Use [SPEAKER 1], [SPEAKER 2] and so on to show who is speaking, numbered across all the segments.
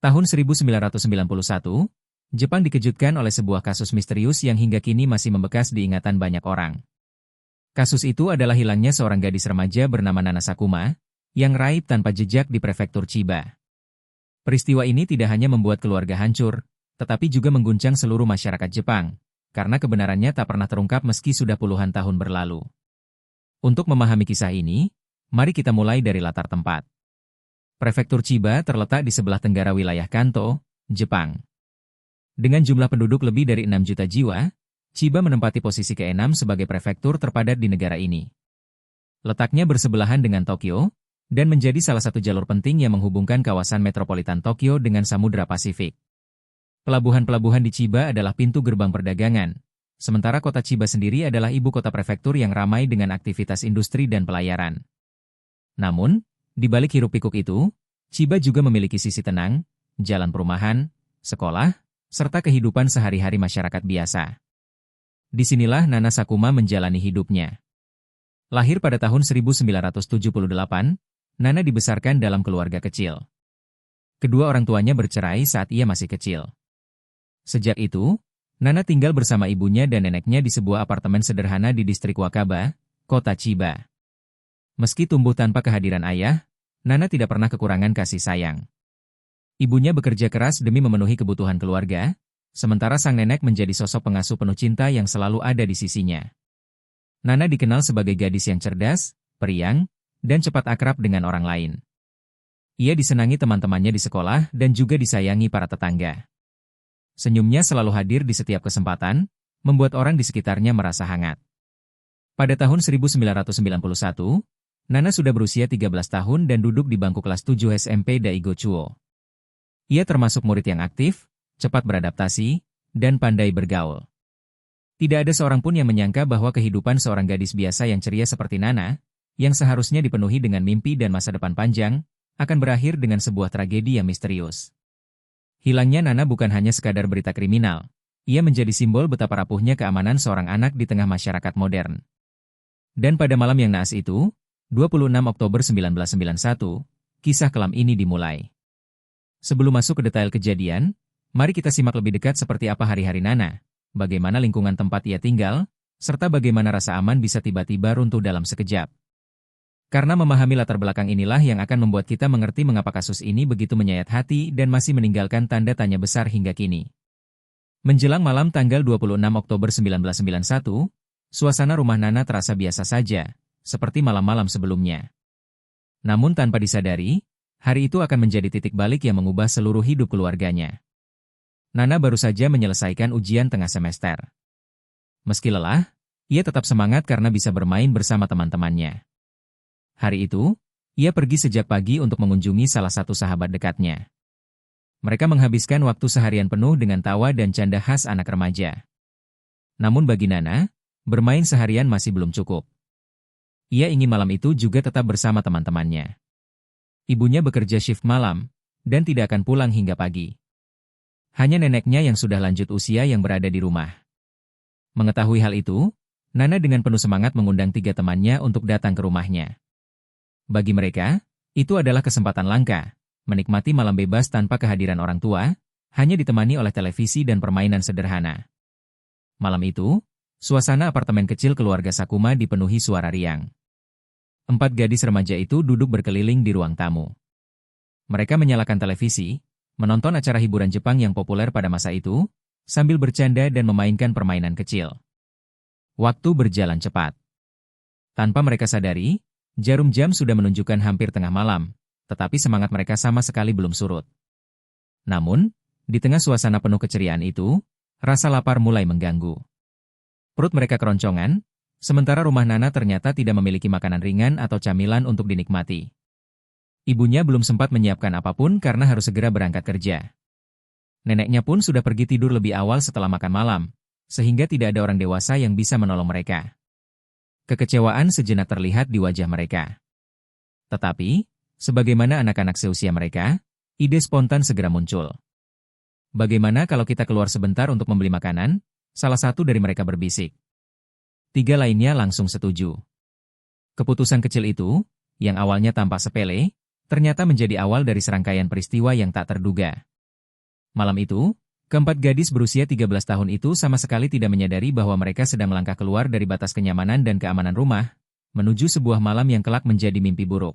[SPEAKER 1] Tahun 1991, Jepang dikejutkan oleh sebuah kasus misterius yang hingga kini masih membekas di ingatan banyak orang. Kasus itu adalah hilangnya seorang gadis remaja bernama Nana Sakuma, yang raib tanpa jejak di prefektur Chiba. Peristiwa ini tidak hanya membuat keluarga hancur, tetapi juga mengguncang seluruh masyarakat Jepang, karena kebenarannya tak pernah terungkap meski sudah puluhan tahun berlalu. Untuk memahami kisah ini, mari kita mulai dari latar tempat. Prefektur Chiba terletak di sebelah tenggara wilayah Kanto, Jepang. Dengan jumlah penduduk lebih dari 6 juta jiwa, Chiba menempati posisi ke-6 sebagai prefektur terpadat di negara ini. Letaknya bersebelahan dengan Tokyo, dan menjadi salah satu jalur penting yang menghubungkan kawasan metropolitan Tokyo dengan Samudra Pasifik. Pelabuhan-pelabuhan di Chiba adalah pintu gerbang perdagangan, sementara kota Chiba sendiri adalah ibu kota prefektur yang ramai dengan aktivitas industri dan pelayaran. Namun, di balik hiruk-pikuk itu, Chiba juga memiliki sisi tenang, jalan perumahan, sekolah, serta kehidupan sehari-hari masyarakat biasa. Disinilah Nana Sakuma menjalani hidupnya. Lahir pada tahun 1978, Nana dibesarkan dalam keluarga kecil. Kedua orang tuanya bercerai saat ia masih kecil. Sejak itu, Nana tinggal bersama ibunya dan neneknya di sebuah apartemen sederhana di distrik Wakaba, kota Chiba. Meski tumbuh tanpa kehadiran ayah, Nana tidak pernah kekurangan kasih sayang. Ibunya bekerja keras demi memenuhi kebutuhan keluarga, sementara sang nenek menjadi sosok pengasuh penuh cinta yang selalu ada di sisinya. Nana dikenal sebagai gadis yang cerdas, periang, dan cepat akrab dengan orang lain. Ia disenangi teman-temannya di sekolah dan juga disayangi para tetangga. Senyumnya selalu hadir di setiap kesempatan, membuat orang di sekitarnya merasa hangat. Pada tahun 1991, Nana sudah berusia 13 tahun dan duduk di bangku kelas 7 SMP Daigo Chuo. Ia termasuk murid yang aktif, cepat beradaptasi, dan pandai bergaul. Tidak ada seorang pun yang menyangka bahwa kehidupan seorang gadis biasa yang ceria seperti Nana, yang seharusnya dipenuhi dengan mimpi dan masa depan panjang, akan berakhir dengan sebuah tragedi yang misterius. Hilangnya Nana bukan hanya sekadar berita kriminal, ia menjadi simbol betapa rapuhnya keamanan seorang anak di tengah masyarakat modern. Dan pada malam yang naas itu, 26 Oktober 1991, kisah kelam ini dimulai. Sebelum masuk ke detail kejadian, mari kita simak lebih dekat seperti apa hari-hari Nana, bagaimana lingkungan tempat ia tinggal, serta bagaimana rasa aman bisa tiba-tiba runtuh dalam sekejap. Karena memahami latar belakang inilah yang akan membuat kita mengerti mengapa kasus ini begitu menyayat hati dan masih meninggalkan tanda tanya besar hingga kini. Menjelang malam tanggal 26 Oktober 1991, suasana rumah Nana terasa biasa saja, seperti malam-malam sebelumnya. Namun tanpa disadari, hari itu akan menjadi titik balik yang mengubah seluruh hidup keluarganya. Nana baru saja menyelesaikan ujian tengah semester. Meski lelah, ia tetap semangat karena bisa bermain bersama teman-temannya. Hari itu, ia pergi sejak pagi untuk mengunjungi salah satu sahabat dekatnya. Mereka menghabiskan waktu seharian penuh dengan tawa dan canda khas anak remaja. Namun bagi Nana, bermain seharian masih belum cukup. Ia ingin malam itu juga tetap bersama teman-temannya. Ibunya bekerja shift malam, dan tidak akan pulang hingga pagi. Hanya neneknya yang sudah lanjut usia yang berada di rumah. Mengetahui hal itu, Nana dengan penuh semangat mengundang 3 temannya untuk datang ke rumahnya. Bagi mereka, itu adalah kesempatan langka, menikmati malam bebas tanpa kehadiran orang tua, hanya ditemani oleh televisi dan permainan sederhana. Malam itu, suasana apartemen kecil keluarga Sakuma dipenuhi suara riang. 4 gadis remaja itu duduk berkeliling di ruang tamu. Mereka menyalakan televisi, menonton acara hiburan Jepang yang populer pada masa itu, sambil bercanda dan memainkan permainan kecil. Waktu berjalan cepat. Tanpa mereka sadari, jarum jam sudah menunjukkan hampir tengah malam, tetapi semangat mereka sama sekali belum surut. Namun, di tengah suasana penuh keceriaan itu, rasa lapar mulai mengganggu. Perut mereka keroncongan, sementara rumah Nana ternyata tidak memiliki makanan ringan atau camilan untuk dinikmati. Ibunya belum sempat menyiapkan apapun karena harus segera berangkat kerja. Neneknya pun sudah pergi tidur lebih awal setelah makan malam, sehingga tidak ada orang dewasa yang bisa menolong mereka. Kekecewaan sejenak terlihat di wajah mereka. Tetapi, sebagaimana anak-anak seusia mereka, ide spontan segera muncul. Bagaimana kalau kita keluar sebentar untuk membeli makanan? Salah satu dari mereka berbisik. 3 lainnya langsung setuju. Keputusan kecil itu, yang awalnya tampak sepele, ternyata menjadi awal dari serangkaian peristiwa yang tak terduga. Malam itu, keempat gadis berusia 13 tahun itu sama sekali tidak menyadari bahwa mereka sedang melangkah keluar dari batas kenyamanan dan keamanan rumah, menuju sebuah malam yang kelak menjadi mimpi buruk.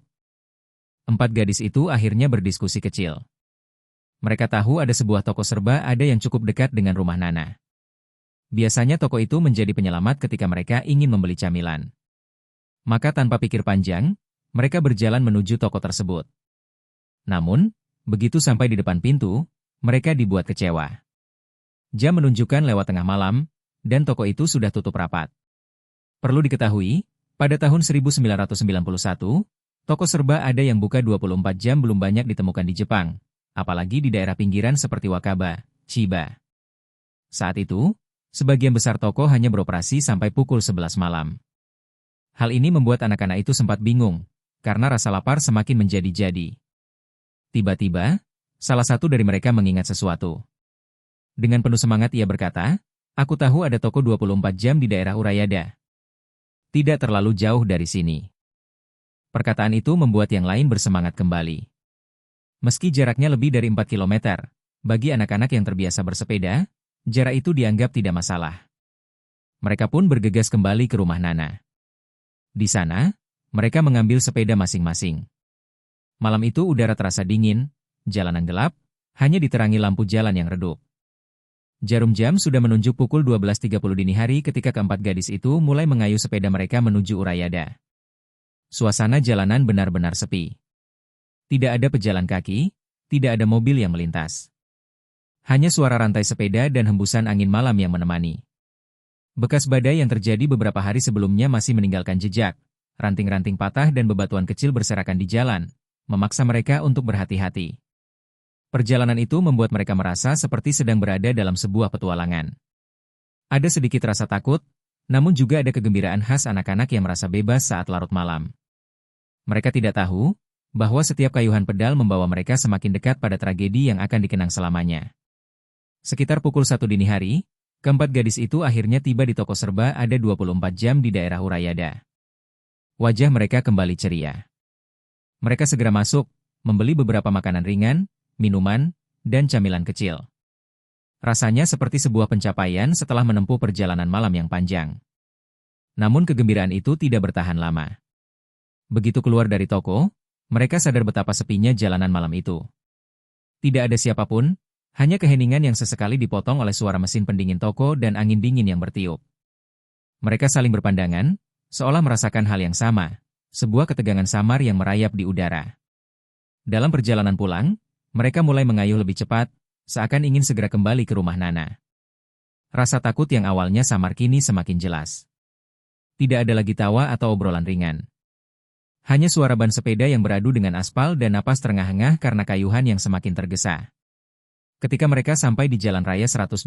[SPEAKER 1] Empat gadis itu akhirnya berdiskusi kecil. Mereka tahu ada sebuah toko serba ada yang cukup dekat dengan rumah Nana. Biasanya toko itu menjadi penyelamat ketika mereka ingin membeli camilan. Maka tanpa pikir panjang, mereka berjalan menuju toko tersebut. Namun, begitu sampai di depan pintu, mereka dibuat kecewa. Jam menunjukkan lewat tengah malam, dan toko itu sudah tutup rapat. Perlu diketahui, pada tahun 1991, toko serba ada yang buka 24 jam belum banyak ditemukan di Jepang, apalagi di daerah pinggiran seperti Wakaba, Chiba. Saat itu, sebagian besar toko hanya beroperasi sampai pukul 11 malam. Hal ini membuat anak-anak itu sempat bingung, karena rasa lapar semakin menjadi-jadi. Tiba-tiba, salah satu dari mereka mengingat sesuatu. Dengan penuh semangat ia berkata, "Aku tahu ada toko 24 jam di daerah Urayada. Tidak terlalu jauh dari sini." Perkataan itu membuat yang lain bersemangat kembali. Meski jaraknya lebih dari 4 kilometer, bagi anak-anak yang terbiasa bersepeda, jarak itu dianggap tidak masalah. Mereka pun bergegas kembali ke rumah Nana. Di sana, mereka mengambil sepeda masing-masing. Malam itu udara terasa dingin, jalanan gelap, hanya diterangi lampu jalan yang redup. Jarum jam sudah menunjuk pukul 12.30 dini hari ketika keempat gadis itu mulai mengayuh sepeda mereka menuju Urayada. Suasana jalanan benar-benar sepi. Tidak ada pejalan kaki, tidak ada mobil yang melintas. Hanya suara rantai sepeda dan hembusan angin malam yang menemani. Bekas badai yang terjadi beberapa hari sebelumnya masih meninggalkan jejak. Ranting-ranting patah dan bebatuan kecil berserakan di jalan, memaksa mereka untuk berhati-hati. Perjalanan itu membuat mereka merasa seperti sedang berada dalam sebuah petualangan. Ada sedikit rasa takut, namun juga ada kegembiraan khas anak-anak yang merasa bebas saat larut malam. Mereka tidak tahu bahwa setiap kayuhan pedal membawa mereka semakin dekat pada tragedi yang akan dikenang selamanya. Sekitar pukul 1 dini hari, keempat gadis itu akhirnya tiba di toko serba ada 24 jam di daerah Urayada. Wajah mereka kembali ceria. Mereka segera masuk, membeli beberapa makanan ringan, minuman, dan camilan kecil. Rasanya seperti sebuah pencapaian setelah menempuh perjalanan malam yang panjang. Namun kegembiraan itu tidak bertahan lama. Begitu keluar dari toko, mereka sadar betapa sepinya jalanan malam itu. Tidak ada siapapun, hanya keheningan yang sesekali dipotong oleh suara mesin pendingin toko dan angin dingin yang bertiup. Mereka saling berpandangan, seolah merasakan hal yang sama, sebuah ketegangan samar yang merayap di udara. Dalam perjalanan pulang, mereka mulai mengayuh lebih cepat, seakan ingin segera kembali ke rumah Nana. Rasa takut yang awalnya samar kini semakin jelas. Tidak ada lagi tawa atau obrolan ringan. Hanya suara ban sepeda yang beradu dengan aspal dan napas terengah-engah karena kayuhan yang semakin tergesa. Ketika mereka sampai di Jalan Raya 126,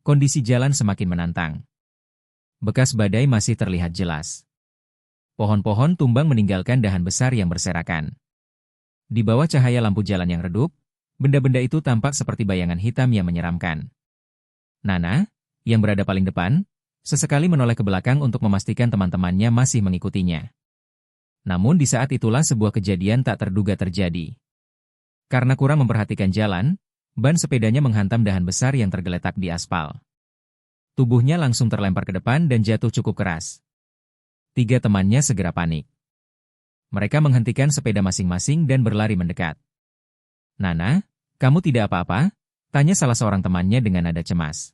[SPEAKER 1] kondisi jalan semakin menantang. Bekas badai masih terlihat jelas. Pohon-pohon tumbang meninggalkan dahan besar yang berserakan. Di bawah cahaya lampu jalan yang redup, benda-benda itu tampak seperti bayangan hitam yang menyeramkan. Nana, yang berada paling depan, sesekali menoleh ke belakang untuk memastikan teman-temannya masih mengikutinya. Namun di saat itulah sebuah kejadian tak terduga terjadi. Karena kurang memperhatikan jalan, ban sepedanya menghantam dahan besar yang tergeletak di aspal. Tubuhnya langsung terlempar ke depan dan jatuh cukup keras. Tiga temannya segera panik. Mereka menghentikan sepeda masing-masing dan berlari mendekat. "Nana, kamu tidak apa-apa?" tanya salah seorang temannya dengan nada cemas.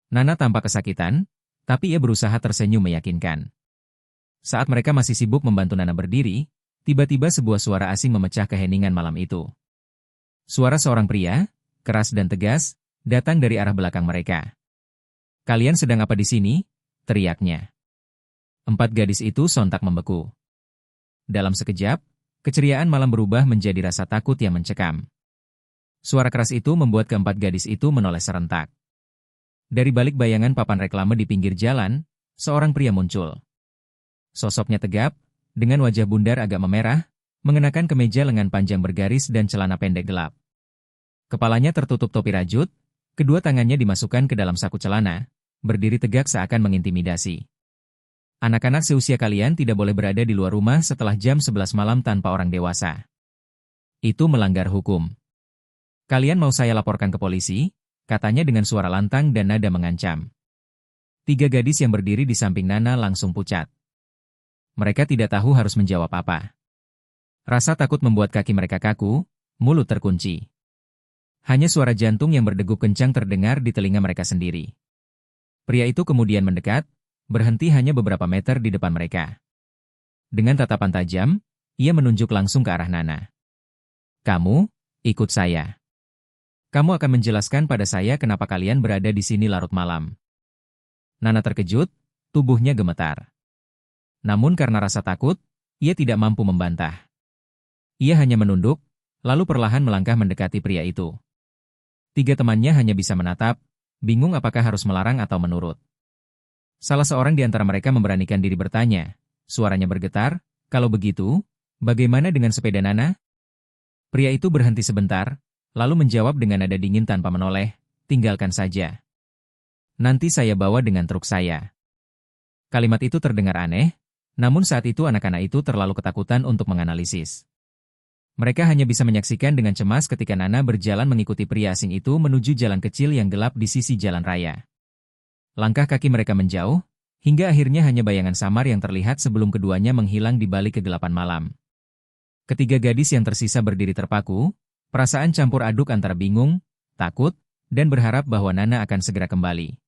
[SPEAKER 1] Nana tampak kesakitan, tapi ia berusaha tersenyum meyakinkan. Saat mereka masih sibuk membantu Nana berdiri, tiba-tiba sebuah suara asing memecah keheningan malam itu. Suara seorang pria, keras dan tegas, datang dari arah belakang mereka. "Kalian sedang apa di sini?" teriaknya. Empat gadis itu sontak membeku. Dalam sekejap, keceriaan malam berubah menjadi rasa takut yang mencekam. Suara keras itu membuat keempat gadis itu menoleh serentak. Dari balik bayangan papan reklame di pinggir jalan, seorang pria muncul. Sosoknya tegap, dengan wajah bundar agak memerah, mengenakan kemeja lengan panjang bergaris dan celana pendek gelap. Kepalanya tertutup topi rajut, kedua tangannya dimasukkan ke dalam saku celana, berdiri tegak seakan mengintimidasi. "Anak-anak seusia kalian tidak boleh berada di luar rumah setelah jam 11 malam tanpa orang dewasa. Itu melanggar hukum. Kalian mau saya laporkan ke polisi? Katanya dengan suara lantang dan nada mengancam. 3 gadis yang berdiri di samping Nana langsung pucat. Mereka tidak tahu harus menjawab apa. Rasa takut membuat kaki mereka kaku, mulut terkunci. Hanya suara jantung yang berdegup kencang terdengar di telinga mereka sendiri. Pria itu kemudian mendekat, berhenti hanya beberapa meter di depan mereka. Dengan tatapan tajam, ia menunjuk langsung ke arah Nana. Kamu, ikut saya. Kamu akan menjelaskan pada saya kenapa kalian berada di sini larut malam. Nana terkejut, tubuhnya gemetar. Namun karena rasa takut, ia tidak mampu membantah. Ia hanya menunduk, lalu perlahan melangkah mendekati pria itu. 3 temannya hanya bisa menatap, bingung apakah harus melarang atau menurut. Salah seorang di antara mereka memberanikan diri bertanya, suaranya bergetar, kalau begitu, bagaimana dengan sepeda Nana? Pria itu berhenti sebentar, lalu menjawab dengan nada dingin tanpa menoleh, tinggalkan saja. Nanti saya bawa dengan truk saya. Kalimat itu terdengar aneh, namun saat itu anak-anak itu terlalu ketakutan untuk menganalisis. Mereka hanya bisa menyaksikan dengan cemas ketika Nana berjalan mengikuti pria asing itu menuju jalan kecil yang gelap di sisi jalan raya. Langkah kaki mereka menjauh, hingga akhirnya hanya bayangan samar yang terlihat sebelum keduanya menghilang di balik kegelapan malam. Ketiga gadis yang tersisa berdiri terpaku, perasaan campur aduk antara bingung, takut, dan berharap bahwa Nana akan segera kembali.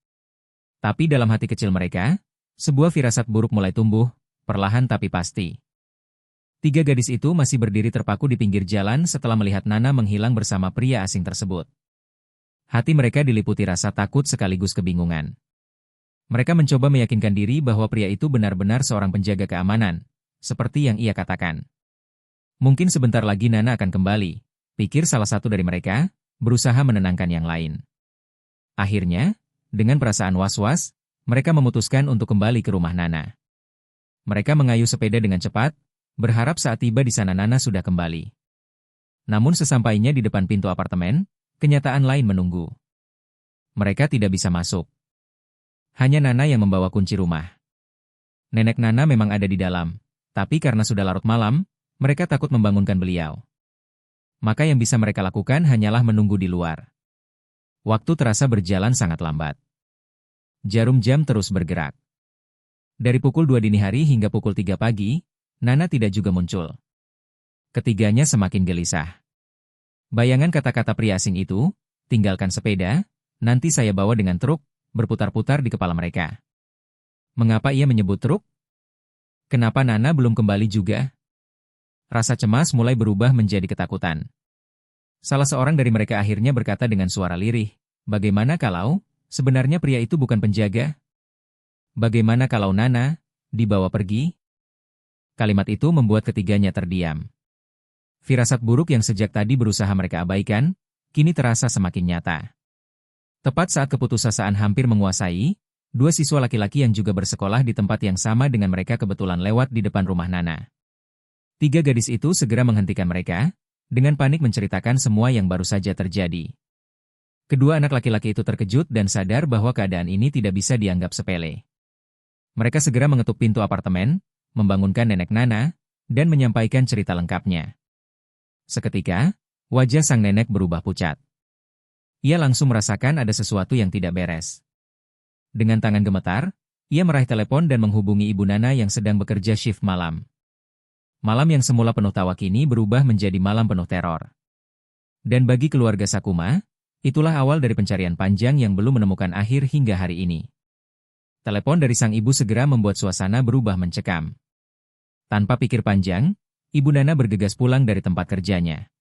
[SPEAKER 1] Tapi dalam hati kecil mereka, sebuah firasat buruk mulai tumbuh, perlahan tapi pasti. 3 gadis itu masih berdiri terpaku di pinggir jalan setelah melihat Nana menghilang bersama pria asing tersebut. Hati mereka diliputi rasa takut sekaligus kebingungan. Mereka mencoba meyakinkan diri bahwa pria itu benar-benar seorang penjaga keamanan, seperti yang ia katakan. Mungkin sebentar lagi Nana akan kembali, pikir salah satu dari mereka, berusaha menenangkan yang lain. Akhirnya, dengan perasaan was-was, mereka memutuskan untuk kembali ke rumah Nana. Mereka mengayuh sepeda dengan cepat, berharap saat tiba di sana Nana sudah kembali. Namun sesampainya di depan pintu apartemen, kenyataan lain menunggu. Mereka tidak bisa masuk. Hanya Nana yang membawa kunci rumah. Nenek Nana memang ada di dalam, tapi karena sudah larut malam, mereka takut membangunkan beliau. Maka yang bisa mereka lakukan hanyalah menunggu di luar. Waktu terasa berjalan sangat lambat. Jarum jam terus bergerak. Dari pukul 2 dini hari hingga pukul 3 pagi, Nana tidak juga muncul. Ketiganya semakin gelisah. Bayangan kata-kata pria asing itu, tinggalkan sepeda, nanti saya bawa dengan truk, berputar-putar di kepala mereka. Mengapa ia menyebut truk? Kenapa Nana belum kembali juga? Rasa cemas mulai berubah menjadi ketakutan. Salah seorang dari mereka akhirnya berkata dengan suara lirih, bagaimana kalau, sebenarnya pria itu bukan penjaga? Bagaimana kalau Nana, dibawa pergi? Kalimat itu membuat ketiganya terdiam. Firasat buruk yang sejak tadi berusaha mereka abaikan, kini terasa semakin nyata. Tepat saat keputusasaan hampir menguasai, 2 siswa laki-laki yang juga bersekolah di tempat yang sama dengan mereka kebetulan lewat di depan rumah Nana. 3 gadis itu segera menghentikan mereka, dengan panik menceritakan semua yang baru saja terjadi. Kedua anak laki-laki itu terkejut dan sadar bahwa keadaan ini tidak bisa dianggap sepele. Mereka segera mengetuk pintu apartemen, membangunkan nenek Nana, dan menyampaikan cerita lengkapnya. Seketika, wajah sang nenek berubah pucat. Ia langsung merasakan ada sesuatu yang tidak beres. Dengan tangan gemetar, ia meraih telepon dan menghubungi ibu Nana yang sedang bekerja shift malam. Malam yang semula penuh tawa kini berubah menjadi malam penuh teror. Dan bagi keluarga Sakuma, itulah awal dari pencarian panjang yang belum menemukan akhir hingga hari ini. Telepon dari sang ibu segera membuat suasana berubah mencekam. Tanpa pikir panjang, Ibu Nana bergegas pulang dari tempat kerjanya.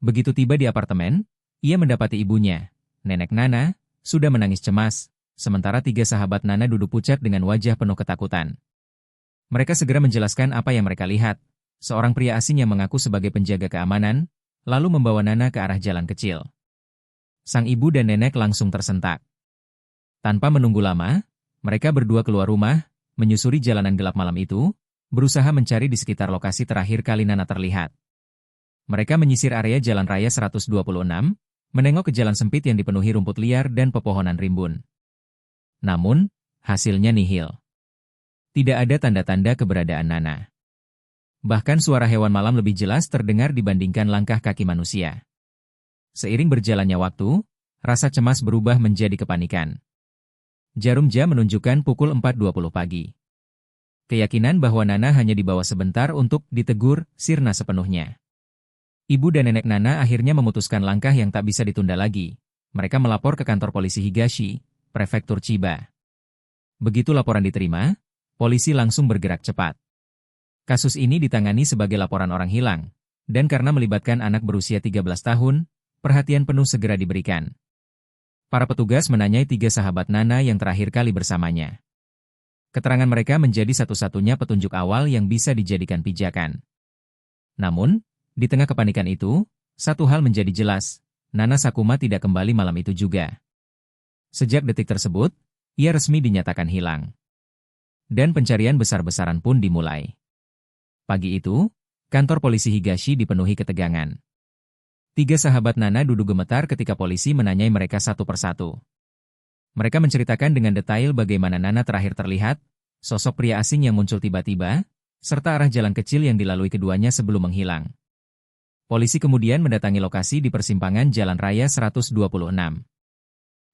[SPEAKER 1] Begitu tiba di apartemen, ia mendapati ibunya, Nenek Nana, sudah menangis cemas, sementara 3 sahabat Nana duduk pucat dengan wajah penuh ketakutan. Mereka segera menjelaskan apa yang mereka lihat, seorang pria asing yang mengaku sebagai penjaga keamanan, lalu membawa Nana ke arah jalan kecil. Sang ibu dan nenek langsung tersentak. Tanpa menunggu lama, mereka berdua keluar rumah, menyusuri jalanan gelap malam itu, berusaha mencari di sekitar lokasi terakhir kali Nana terlihat. Mereka menyisir area Jalan Raya 126, menengok ke jalan sempit yang dipenuhi rumput liar dan pepohonan rimbun. Namun, hasilnya nihil. Tidak ada tanda-tanda keberadaan Nana. Bahkan suara hewan malam lebih jelas terdengar dibandingkan langkah kaki manusia. Seiring berjalannya waktu, rasa cemas berubah menjadi kepanikan. Jarum jam menunjukkan pukul 4.20 pagi. Keyakinan bahwa Nana hanya dibawa sebentar untuk ditegur sirna sepenuhnya. Ibu dan nenek Nana akhirnya memutuskan langkah yang tak bisa ditunda lagi. Mereka melapor ke kantor polisi Higashi, prefektur Chiba. Begitu laporan diterima, polisi langsung bergerak cepat. Kasus ini ditangani sebagai laporan orang hilang, dan karena melibatkan anak berusia 13 tahun, perhatian penuh segera diberikan. Para petugas menanyai 3 sahabat Nana yang terakhir kali bersamanya. Keterangan mereka menjadi satu-satunya petunjuk awal yang bisa dijadikan pijakan. Namun, di tengah kepanikan itu, satu hal menjadi jelas, Nana Sakuma tidak kembali malam itu juga. Sejak detik tersebut, ia resmi dinyatakan hilang. Dan pencarian besar-besaran pun dimulai. Pagi itu, kantor polisi Higashi dipenuhi ketegangan. 3 sahabat Nana duduk gemetar ketika polisi menanyai mereka satu persatu. Mereka menceritakan dengan detail bagaimana Nana terakhir terlihat, sosok pria asing yang muncul tiba-tiba, serta arah jalan kecil yang dilalui keduanya sebelum menghilang. Polisi kemudian mendatangi lokasi di persimpangan Jalan Raya 126.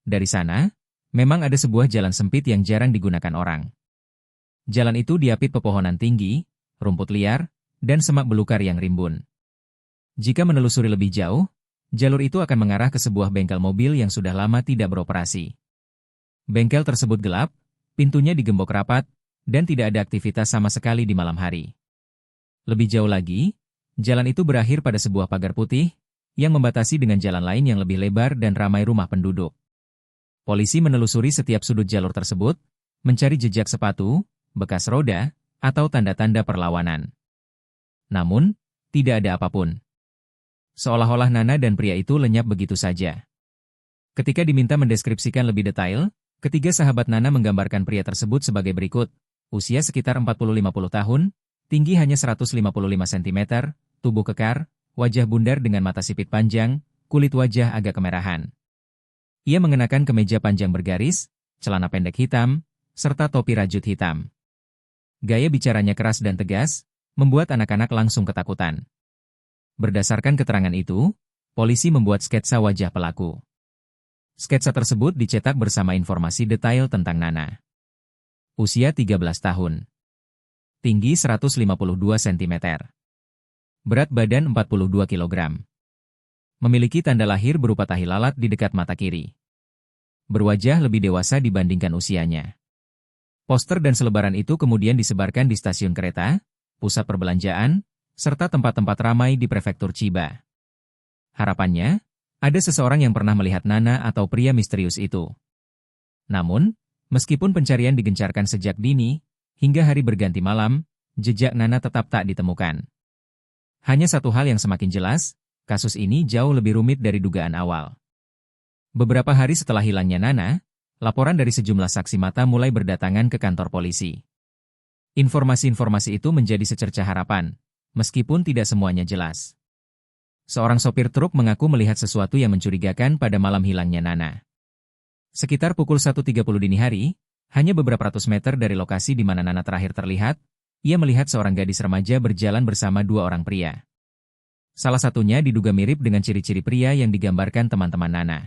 [SPEAKER 1] Dari sana, memang ada sebuah jalan sempit yang jarang digunakan orang. Jalan itu diapit pepohonan tinggi, rumput liar, dan semak belukar yang rimbun. Jika menelusuri lebih jauh, jalur itu akan mengarah ke sebuah bengkel mobil yang sudah lama tidak beroperasi. Bengkel tersebut gelap, pintunya digembok rapat, dan tidak ada aktivitas sama sekali di malam hari. Lebih jauh lagi, jalan itu berakhir pada sebuah pagar putih, yang membatasi dengan jalan lain yang lebih lebar dan ramai rumah penduduk. Polisi menelusuri setiap sudut jalur tersebut, mencari jejak sepatu, bekas roda, atau tanda-tanda perlawanan. Namun, tidak ada apapun. Seolah-olah Nana dan pria itu lenyap begitu saja. Ketika diminta mendeskripsikan lebih detail, ketiga sahabat Nana menggambarkan pria tersebut sebagai berikut. Usia sekitar 40-50 tahun, tinggi hanya 155 cm, tubuh kekar, wajah bundar dengan mata sipit panjang, kulit wajah agak kemerahan. Ia mengenakan kemeja panjang bergaris, celana pendek hitam, serta topi rajut hitam. Gaya bicaranya keras dan tegas, membuat anak-anak langsung ketakutan. Berdasarkan keterangan itu, polisi membuat sketsa wajah pelaku. Sketsa tersebut dicetak bersama informasi detail tentang Nana. Usia 13 tahun. Tinggi 152 cm. Berat badan 42 kg. Memiliki tanda lahir berupa tahi lalat di dekat mata kiri. Berwajah lebih dewasa dibandingkan usianya. Poster dan selebaran itu kemudian disebarkan di stasiun kereta, pusat perbelanjaan, serta tempat-tempat ramai di prefektur Chiba. Harapannya, ada seseorang yang pernah melihat Nana atau pria misterius itu. Namun, meskipun pencarian digencarkan sejak dini, hingga hari berganti malam, jejak Nana tetap tak ditemukan. Hanya satu hal yang semakin jelas, kasus ini jauh lebih rumit dari dugaan awal. Beberapa hari setelah hilangnya Nana, laporan dari sejumlah saksi mata mulai berdatangan ke kantor polisi. Informasi-informasi itu menjadi secercah harapan, meskipun tidak semuanya jelas. Seorang sopir truk mengaku melihat sesuatu yang mencurigakan pada malam hilangnya Nana. Sekitar pukul 1.30 dini hari, hanya beberapa ratus meter dari lokasi di mana Nana terakhir terlihat, ia melihat seorang gadis remaja berjalan bersama 2 orang pria. Salah satunya diduga mirip dengan ciri-ciri pria yang digambarkan teman-teman Nana.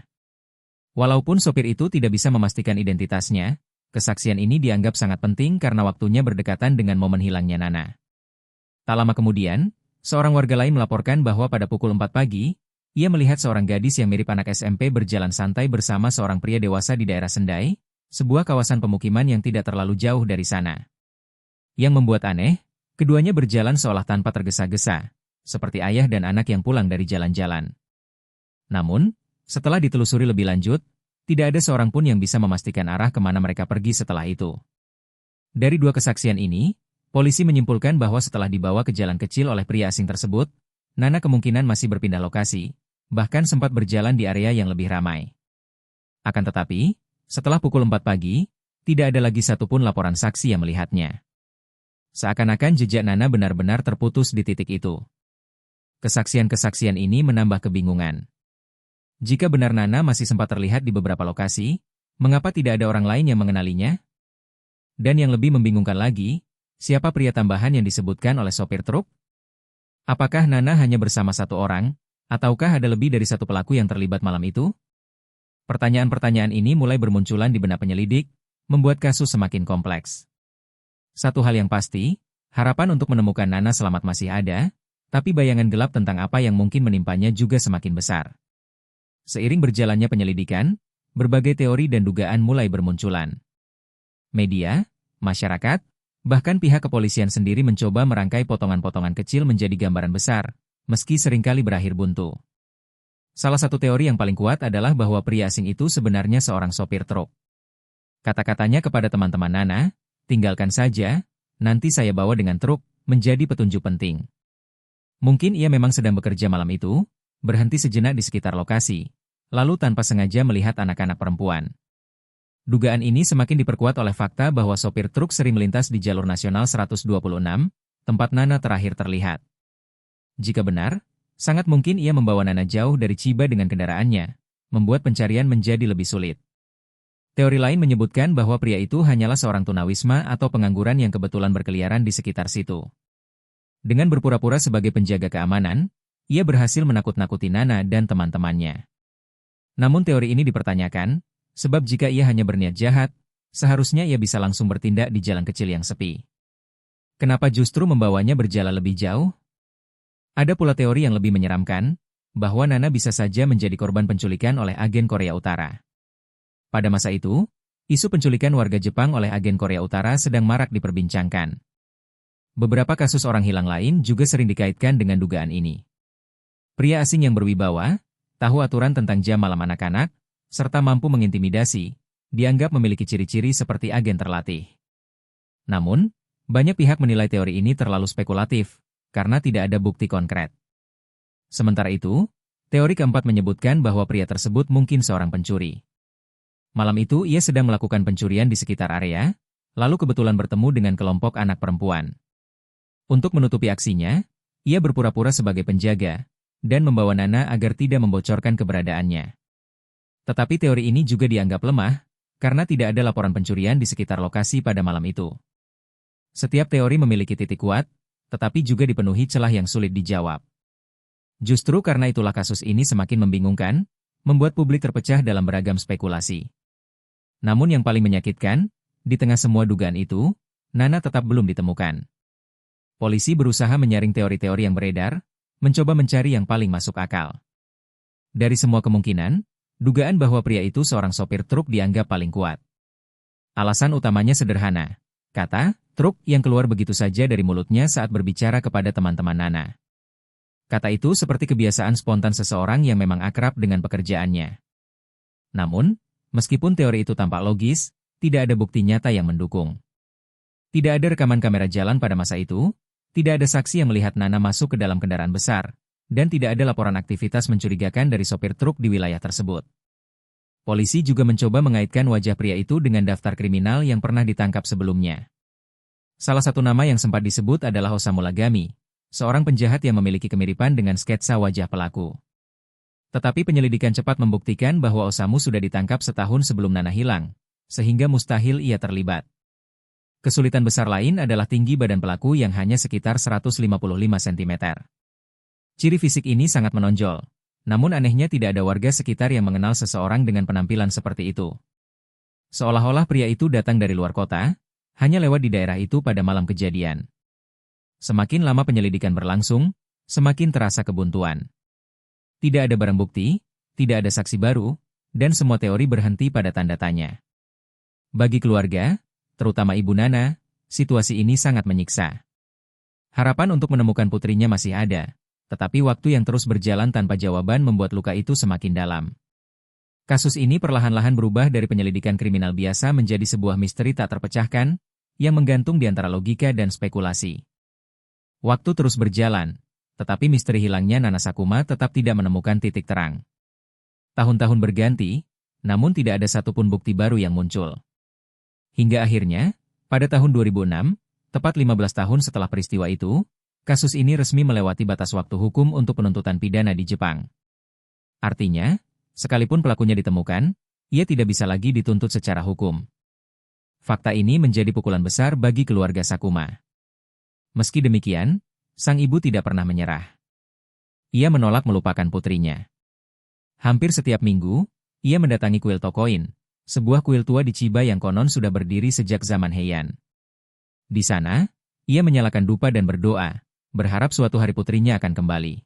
[SPEAKER 1] Walaupun sopir itu tidak bisa memastikan identitasnya, kesaksian ini dianggap sangat penting karena waktunya berdekatan dengan momen hilangnya Nana. Tak lama kemudian, seorang warga lain melaporkan bahwa pada pukul 4 pagi, ia melihat seorang gadis yang mirip anak SMP berjalan santai bersama seorang pria dewasa di daerah Sendai, sebuah kawasan pemukiman yang tidak terlalu jauh dari sana. Yang membuat aneh, keduanya berjalan seolah tanpa tergesa-gesa, seperti ayah dan anak yang pulang dari jalan-jalan. Namun, setelah ditelusuri lebih lanjut, tidak ada seorang pun yang bisa memastikan arah kemana mereka pergi setelah itu. Dari 2 kesaksian ini, polisi menyimpulkan bahwa setelah dibawa ke jalan kecil oleh pria asing tersebut, Nana kemungkinan masih berpindah lokasi, bahkan sempat berjalan di area yang lebih ramai. Akan tetapi, setelah pukul 4 pagi, tidak ada lagi satupun laporan saksi yang melihatnya. Seakan-akan jejak Nana benar-benar terputus di titik itu. Kesaksian-kesaksian ini menambah kebingungan. Jika benar Nana masih sempat terlihat di beberapa lokasi, mengapa tidak ada orang lain yang mengenalinya? Dan yang lebih membingungkan lagi, siapa pria tambahan yang disebutkan oleh sopir truk? Apakah Nana hanya bersama satu orang, Ataukah ada lebih dari satu pelaku yang terlibat malam itu? Pertanyaan-pertanyaan ini mulai bermunculan di benak penyelidik, membuat kasus semakin kompleks. Satu hal yang pasti, harapan untuk menemukan Nana selamat masih ada, tapi bayangan gelap tentang apa yang mungkin menimpanya juga semakin besar. Seiring berjalannya penyelidikan, berbagai teori dan dugaan mulai bermunculan. Media, masyarakat, bahkan pihak kepolisian sendiri mencoba merangkai potongan-potongan kecil menjadi gambaran besar, meski seringkali berakhir buntu. Salah satu teori yang paling kuat adalah bahwa pria asing itu sebenarnya seorang sopir truk. Kata-katanya kepada teman-teman Nana, tinggalkan saja, nanti saya bawa dengan truk, menjadi petunjuk penting. Mungkin ia memang sedang bekerja malam itu, berhenti sejenak di sekitar lokasi, lalu tanpa sengaja melihat anak-anak perempuan. Dugaan ini semakin diperkuat oleh fakta bahwa sopir truk sering melintas di jalur nasional 126, tempat Nana terakhir terlihat. Jika benar, sangat mungkin ia membawa Nana jauh dari Chiba dengan kendaraannya, membuat pencarian menjadi lebih sulit. Teori lain menyebutkan bahwa pria itu hanyalah seorang tunawisma atau pengangguran yang kebetulan berkeliaran di sekitar situ. Dengan berpura-pura sebagai penjaga keamanan, ia berhasil menakut-nakuti Nana dan teman-temannya. Namun teori ini dipertanyakan, sebab jika ia hanya berniat jahat, seharusnya ia bisa langsung bertindak di jalan kecil yang sepi. Kenapa justru membawanya berjalan lebih jauh? Ada pula teori yang lebih menyeramkan, bahwa Nana bisa saja menjadi korban penculikan oleh agen Korea Utara. Pada masa itu, isu penculikan warga Jepang oleh agen Korea Utara sedang marak diperbincangkan. Beberapa kasus orang hilang lain juga sering dikaitkan dengan dugaan ini. Pria asing yang berwibawa, tahu aturan tentang jam malam anak-anak, serta mampu mengintimidasi, dianggap memiliki ciri-ciri seperti agen terlatih. Namun, banyak pihak menilai teori ini terlalu spekulatif, karena tidak ada bukti konkret. Sementara itu, teori keempat menyebutkan bahwa pria tersebut mungkin seorang pencuri. Malam itu ia sedang melakukan pencurian di sekitar area, lalu kebetulan bertemu dengan kelompok anak perempuan. Untuk menutupi aksinya, ia berpura-pura sebagai penjaga, dan membawa Nana agar tidak membocorkan keberadaannya. Tetapi teori ini juga dianggap lemah, karena tidak ada laporan pencurian di sekitar lokasi pada malam itu. Setiap teori memiliki titik kuat, tetapi juga dipenuhi celah yang sulit dijawab. Justru karena itulah kasus ini semakin membingungkan, membuat publik terpecah dalam beragam spekulasi. Namun yang paling menyakitkan, di tengah semua dugaan itu, Nana tetap belum ditemukan. Polisi berusaha menyaring teori-teori yang beredar, mencoba mencari yang paling masuk akal. Dari semua kemungkinan, dugaan bahwa pria itu seorang sopir truk dianggap paling kuat. Alasan utamanya sederhana, kata truk yang keluar begitu saja dari mulutnya saat berbicara kepada teman-teman Nana. Kata itu seperti kebiasaan spontan seseorang yang memang akrab dengan pekerjaannya. Namun, meskipun teori itu tampak logis, tidak ada bukti nyata yang mendukung. Tidak ada rekaman kamera jalan pada masa itu, tidak ada saksi yang melihat Nana masuk ke dalam kendaraan besar, dan tidak ada laporan aktivitas mencurigakan dari sopir truk di wilayah tersebut. Polisi juga mencoba mengaitkan wajah pria itu dengan daftar kriminal yang pernah ditangkap sebelumnya. Salah satu nama yang sempat disebut adalah Osamu Lagami, seorang penjahat yang memiliki kemiripan dengan sketsa wajah pelaku. Tetapi penyelidikan cepat membuktikan bahwa Osamu sudah ditangkap setahun sebelum Nana hilang, sehingga mustahil ia terlibat. Kesulitan besar lain adalah tinggi badan pelaku yang hanya sekitar 155 cm. Ciri fisik ini sangat menonjol, namun anehnya tidak ada warga sekitar yang mengenal seseorang dengan penampilan seperti itu. Seolah-olah pria itu datang dari luar kota, hanya lewat di daerah itu pada malam kejadian. Semakin lama penyelidikan berlangsung, semakin terasa kebuntuan. Tidak ada barang bukti, tidak ada saksi baru, dan semua teori berhenti pada tanda tanya. Bagi keluarga, terutama ibu Nana, situasi ini sangat menyiksa. Harapan untuk menemukan putrinya masih ada, tetapi waktu yang terus berjalan tanpa jawaban membuat luka itu semakin dalam. Kasus ini perlahan-lahan berubah dari penyelidikan kriminal biasa menjadi sebuah misteri tak terpecahkan, yang menggantung di antara logika dan spekulasi. Waktu terus berjalan, tetapi misteri hilangnya Nana Sakuma tetap tidak menemukan titik terang. Tahun-tahun berganti, namun tidak ada satupun bukti baru yang muncul. Hingga akhirnya, pada tahun 2006, tepat 15 tahun setelah peristiwa itu, kasus ini resmi melewati batas waktu hukum untuk penuntutan pidana di Jepang. Artinya, sekalipun pelakunya ditemukan, ia tidak bisa lagi dituntut secara hukum. Fakta ini menjadi pukulan besar bagi keluarga Sakuma. Meski demikian, sang ibu tidak pernah menyerah. ia menolak melupakan putrinya. Hampir setiap minggu, ia mendatangi kuil Tokoin, sebuah kuil tua di Chiba yang konon sudah berdiri sejak zaman Heian. Di sana, ia menyalakan dupa dan berdoa, berharap suatu hari putrinya akan kembali.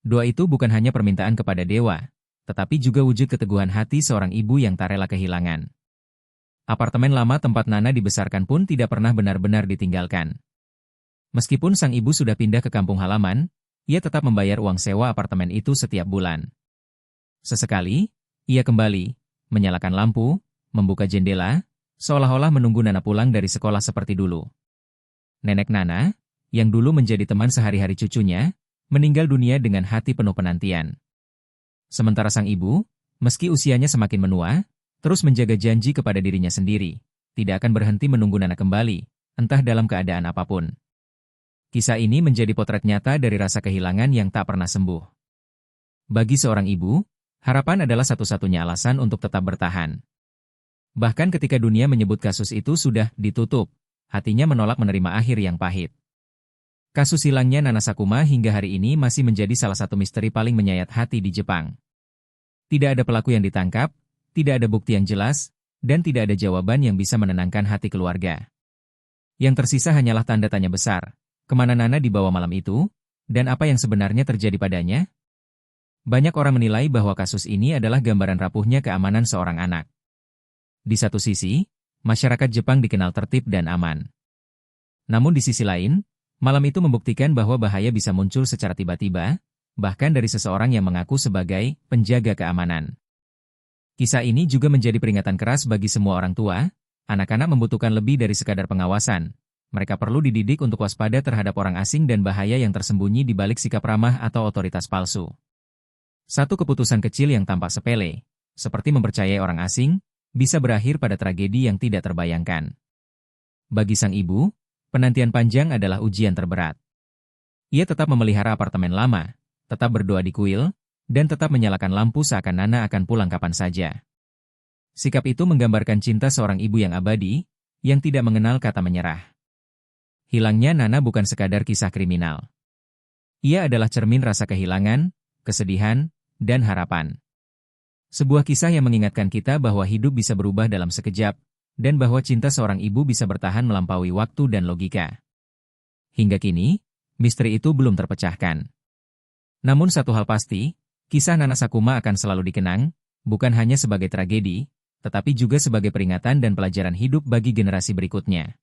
[SPEAKER 1] Doa itu bukan hanya permintaan kepada dewa, tetapi juga wujud keteguhan hati seorang ibu yang tak rela kehilangan. Apartemen lama tempat Nana dibesarkan pun tidak pernah benar-benar ditinggalkan. Meskipun sang ibu sudah pindah ke kampung halaman, ia tetap membayar uang sewa apartemen itu setiap bulan. Sesekali, ia kembali, menyalakan lampu, membuka jendela, seolah-olah menunggu Nana pulang dari sekolah seperti dulu. Nenek Nana, yang dulu menjadi teman sehari-hari cucunya, meninggal dunia dengan hati penuh penantian. Sementara sang ibu, meski usianya semakin menua, terus menjaga janji kepada dirinya sendiri, tidak akan berhenti menunggu Nana kembali, entah dalam keadaan apapun. Kisah ini menjadi potret nyata dari rasa kehilangan yang tak pernah sembuh. Bagi seorang ibu, harapan adalah satu-satunya alasan untuk tetap bertahan. Bahkan ketika dunia menyebut kasus itu sudah ditutup, hatinya menolak menerima akhir yang pahit. Kasus hilangnya Nana Sakuma hingga hari ini masih menjadi salah satu misteri paling menyayat hati di Jepang. Tidak ada pelaku yang ditangkap, tidak ada bukti yang jelas, dan tidak ada jawaban yang bisa menenangkan hati keluarga. Yang tersisa hanyalah tanda tanya besar, kemana Nana dibawa malam itu, dan apa yang sebenarnya terjadi padanya? Banyak orang menilai bahwa kasus ini adalah gambaran rapuhnya keamanan seorang anak. Di satu sisi, masyarakat Jepang dikenal tertib dan aman. Namun di sisi lain, malam itu membuktikan bahwa bahaya bisa muncul secara tiba-tiba, bahkan dari seseorang yang mengaku sebagai penjaga keamanan. Kisah ini juga menjadi peringatan keras bagi semua orang tua. Anak-anak membutuhkan lebih dari sekadar pengawasan. Mereka perlu dididik untuk waspada terhadap orang asing dan bahaya yang tersembunyi di balik sikap ramah atau otoritas palsu. Satu keputusan kecil yang tampak sepele, seperti mempercayai orang asing, bisa berakhir pada tragedi yang tidak terbayangkan. Bagi sang ibu, penantian panjang adalah ujian terberat. Ia tetap memelihara apartemen lama, tetap berdoa di kuil, dan tetap menyalakan lampu seakan Nana akan pulang kapan saja. Sikap itu menggambarkan cinta seorang ibu yang abadi, yang tidak mengenal kata menyerah. Hilangnya Nana bukan sekadar kisah kriminal. Ia adalah cermin rasa kehilangan, kesedihan, dan harapan. Sebuah kisah yang mengingatkan kita bahwa hidup bisa berubah dalam sekejap, dan bahwa cinta seorang ibu bisa bertahan melampaui waktu dan logika. Hingga kini, misteri itu belum terpecahkan. Namun satu hal pasti, kisah Nana Sakuma akan selalu dikenang, bukan hanya sebagai tragedi, tetapi juga sebagai peringatan dan pelajaran hidup bagi generasi berikutnya.